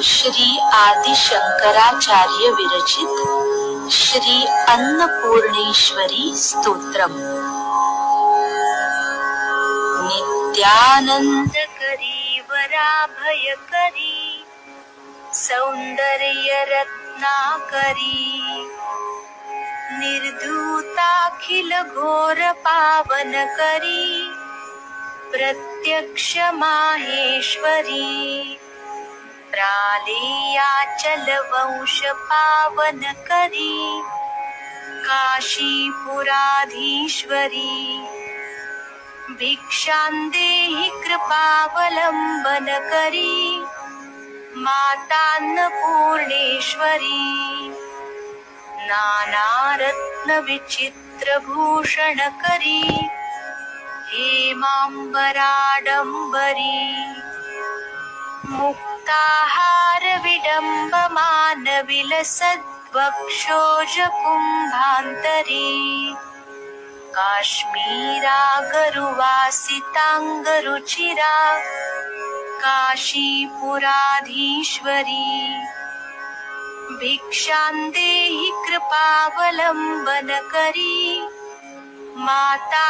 श्री आदि शंकराचार्य विरचित श्री अन्नपूर्णेश्वरी स्तोत्रम। नित्यानंद करी वराभय करी सौंदर्य रत्नाकरी निर्धूताखिल घोर पावन करी प्रत्यक्ष माहेश्वरी प्रालेयाचल वंश पावन करी काशीपुराधीश्वरी भिक्षां देहि कृपावलंबन करी मातान्नपूर्णेश्वरी नानारत्न विचित्र भूषण करी हेमांबराडंबरी मुक्ताहार विडंबमान विलसद्वक्षोज कुंभांतरी काश्मीरागरुवासितांगरुचिरा काशीपुराधीश्वरी भिक्षां देहि कृपावलंबन करी मातान्नपूर्णेश्वरी।